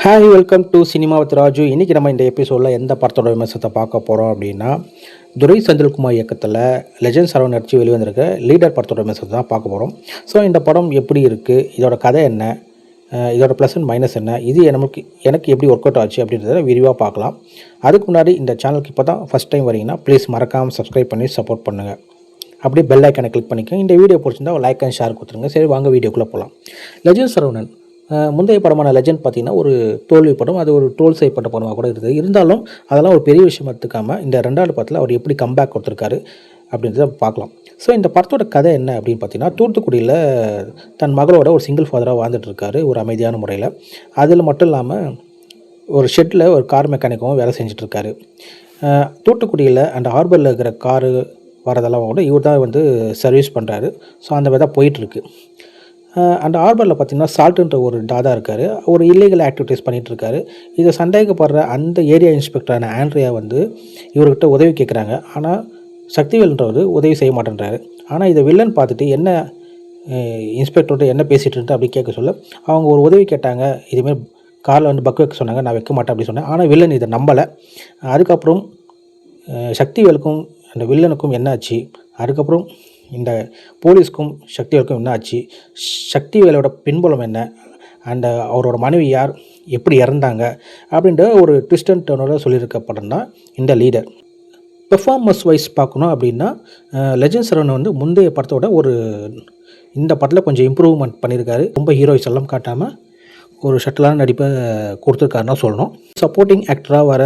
Hi welcome to cinema with Raju. இன்றைக்கி நம்ம இந்த எபிசோடில் எந்த படத்தோட விமர்சனத்தை பார்க்க போகிறோம் அப்படின்னா, துரை செந்தில்குமார் இயக்கத்தில் லெஜண்ட் சரவணன் நடித்து வெளிவந்திருக்க லீடர் படத்தோட விமர்சனத்தை தான் பார்க்க போகிறோம். ஸோ இந்த படம் எப்படி இருக்குது, இதோட கதை என்ன, இதோட ப்ளஸ் அண்ட் மைனஸ் என்ன, இது எனக்கு எப்படி ஒர்க் அவுட் ஆச்சு அப்படின்றத விரிவாக பார்க்கலாம். அதுக்கு முன்னாடி இந்த சேனலுக்கு இப்போ தான் ஃபஸ்ட் டைம் வரீங்கன்னா ப்ளீஸ் மறக்காமல் சப்ஸ்கிரைப் பண்ணி சப்போர்ட் பண்ணுங்கள். அப்படியே பெல் ஐக்கனை கிளிக் பண்ணிக்கோங்க. இந்த வீடியோ பிடிச்சிருந்தா ஒரு லைக் அண்ட் ஷேர் கொடுத்துருங்க. சரி, வாங்க வீடியோக்குள்ளே போகலாம். லெஜண்ட் சரவணன் முந்தைய படமான லெஜண்ட் பார்த்திங்கன்னா ஒரு தோல்வி படம், அது ஒரு ட்ரோல் செய்யப்பட்ட படமாக கூட இருக்குது. இருந்தாலும் அதெல்லாம் ஒரு பெரிய விஷயம் எடுத்துக்காமல் இந்த ரெண்டாவது படத்தில் அவர் எப்படி கம்பேக் கொடுத்துருக்காரு அப்படின்றத பார்க்கலாம். ஸோ இந்த படத்தோட கதை என்ன அப்படின்னு பார்த்தீங்கன்னா, தூத்துக்குடியில் தன் மகளோட ஒரு சிங்கிள் ஃபாதராக வாழ்ந்துட்டுருக்காரு ஒரு அமைதியான முறையில். அதில் மட்டும் இல்லாமல் ஒரு ஷெட்டில் ஒரு கார் மெக்கானிக்காகவும் வேலை செஞ்சிட்ருக்காரு. தூத்துக்குடியில் அந்த ஹார்பரில் இருக்கிற காரு வரதெல்லாம் கூட இவர் தான் வந்து சர்வீஸ் பண்ணுறாரு. ஸோ அந்த மாதிரி தான் போயிட்டுருக்கு. அந்த ஹார்பரில் பார்த்திங்கன்னா சால்ட்டுன்ற ஒரு தாதா இருக்கார். ஒரு இல்லீகல் ஆக்டிவிட்டீஸ் பண்ணிகிட்ருக்காரு. இதை சந்தேகப்படுற அந்த ஏரியா இன்ஸ்பெக்டரான ஆண்ட்ரியா வந்து இவர்கிட்ட உதவி கேட்குறாங்க. ஆனால் சக்திவேல்ன்றவர் உதவி செய்ய மாட்டேன்றாரு. ஆனால் இதை வில்லன் பார்த்துட்டு என்ன இன்ஸ்பெக்டர்கிட்ட என்ன பேசிகிட்டு இருந்து அப்படி கேட்க சொல்ல, அவங்க ஒரு உதவி கேட்டாங்க, இதுமாதிரி காரில் வந்து பக் வைக்க சொன்னாங்க, நான் வைக்க மாட்டேன் அப்படி சொன்னேன். ஆனால் வில்லன் இதை நம்பலை. அதுக்கப்புறம் சக்திவேலுக்கும் அந்த வில்லனுக்கும் என்ன ஆச்சு, அதுக்கப்புறம் இந்த போலீஸ்க்கும் சக்திவேலுக்கும் என்ன ஆச்சு, சக்திவேலோட பின்புலம் என்ன, அண்ட் அவரோட மனைவி யார், எப்படி இறந்தாங்க அப்படின்ற ஒரு ட்விஸ்ட் அண்ட் டர்னோட சொல்லியிருக்க படம் தான் இந்த லீடர். பெர்ஃபார்மன்ஸ் வைஸ் பார்க்கணும் அப்படின்னா லெஜண்ட் சரவணன் வந்து முந்தைய படத்தோட இந்த படத்தில் கொஞ்சம் இம்ப்ரூவ்மெண்ட் பண்ணியிருக்காரு. ரொம்ப ஹீரோயிஸ் எல்லாம் காட்டாமல் ஒரு ஷட்டிலான நடிப்பை கொடுத்துருக்காருன்னா சொல்லணும். சப்போர்ட்டிங் ஆக்டராக வர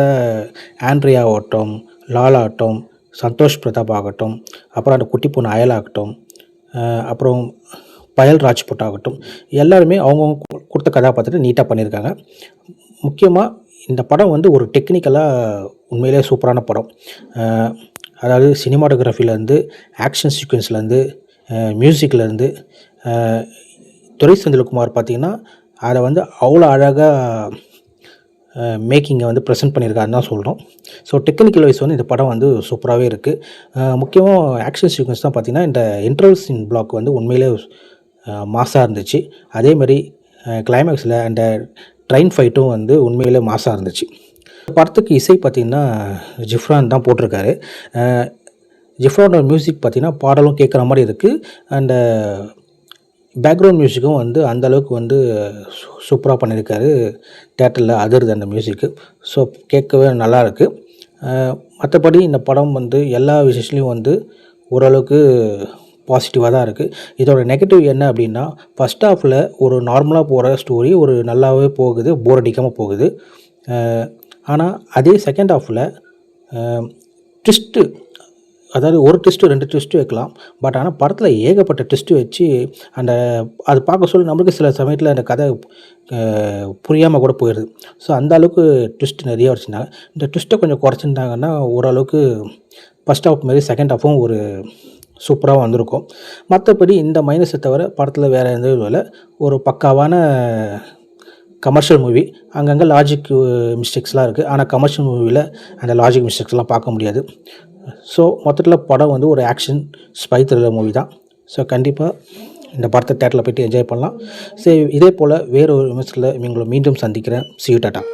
ஆண்ட்ரியா ஆகட்டும், லாலா ஆகட்டும், சந்தோஷ் பிரதாப் ஆகட்டும், அப்புறம் அந்த குட்டி பொண்ணு அயலாகட்டும், அப்புறம் பயல் ராஜ்புட் ஆகட்டும், எல்லாருமே அவங்கவுங்க கொடுத்த கதாபாத்திரத்தை நீட்டாக பண்ணியிருக்காங்க. முக்கியமாக இந்த படம் வந்து ஒரு டெக்னிக்கலாக உண்மையிலே சூப்பரான படம். அதாவது சினிமாட்டோகிராஃபிலேருந்து, ஆக்ஷன் சீக்வன்ஸ்லேருந்து, மியூசிக்லேருந்து, துரை செந்தில்குமார் பார்த்திங்கன்னா அதை வந்து அவ்வளோ அழகாக மேக்கிங்கை வந்து ப்ரெசென்ட் பண்ணியிருக்காருன்னு தான் சொல்கிறோம். ஸோ டெக்னிக்கல் வைஸ் வந்து இந்த படம் வந்து சூப்பராகவே இருக்குது. முக்கியமாக ஆக்ஷன் சீக்வன்ஸ் தான் பார்த்திங்கன்னா இந்த இன்டர்வல் சீன் பிளாக் வந்து உண்மையிலே மாசாக இருந்துச்சு. அதேமாதிரி கிளைமேக்ஸில் அந்த ட்ரெயின் ஃபைட்டும் வந்து உண்மையிலே மாசாக இருந்துச்சு. படத்துக்கு இசை பார்த்திங்கன்னா ஜிஃப்ரான் தான் போட்டிருக்காரு. ஜிஃப்ரானோட மியூசிக் பார்த்திங்கன்னா பாடலும் கேட்குற மாதிரி இருக்குது. அண்ட் பேக்ரவுண்ட் மியூசிக்கும் வந்து அந்தளவுக்கு வந்து சூப்பராக பண்ணியிருக்காரு. தேட்டரில் அதிருது அந்த மியூசிக்கு. ஸோ கேட்கவே நல்லாயிருக்கு. மற்றபடி இந்த படம் வந்து எல்லா விஷயத்துலையும் வந்து ஓரளவுக்கு பாசிட்டிவாக தான் இருக்குது. இதோட நெகட்டிவ் என்ன அப்படின்னா, ஃபஸ்ட் ஹாஃபில் ஒரு நார்மலாக போகிற ஸ்டோரி ஒரு நல்லாவே போகுது, போர் அடிக்காமல் போகுது. ஆனால் அதே செகண்ட் ஹாஃபில் ட்விஸ்ட்டு, அதாவது ஒரு ட்விஸ்ட்டு 2 ட்விஸ்ட்டு வைக்கலாம். பட் ஆனால் படத்தில் ஏகப்பட்ட ட்விஸ்ட்டு வச்சு அது பார்க்க சொல்ல நம்மளுக்கு சில சமயத்தில் அந்த கதை புரியாமல் கூட போயிடுது. ஸோ அந்த அளவுக்கு ட்விஸ்ட் நிறையா வச்சுருந்தாங்க. இந்த ட்விஸ்ட்டை கொஞ்சம் குறைச்சிருந்தாங்கன்னா ஓரளவுக்கு ஃபஸ்ட் ஹாஃப் மாரி செகண்ட் ஹாஃபும் ஒரு சூப்பராக வந்திருக்கும். மற்றபடி இந்த மைனஸை தவிர படத்தில் வேறு எந்த இதுவும் இல்லை. ஒரு பக்காவான கமர்ஷியல் மூவி. அங்கங்கே லாஜிக் மிஸ்டேக்ஸ்லாம் இருக்குது. ஆனால் கமர்ஷியல் மூவியில் அந்த லாஜிக் மிஸ்டேக்ஸ்லாம் பார்க்க முடியாது. ஸோ மொத்தத்தில் படம் வந்து ஒரு ஆக்ஷன் ஸ்பை த்ரில்லர் மூவி தான். ஸோ கண்டிப்பாக இந்த படத்தை தேட்டரில் போய்ட்டு என்ஜாய் பண்ணலாம். சரி, இதே போல் வேறு ஒரு விமர்சனத்தில் உங்களை மீண்டும் சந்திக்கிறேன். See you, tata.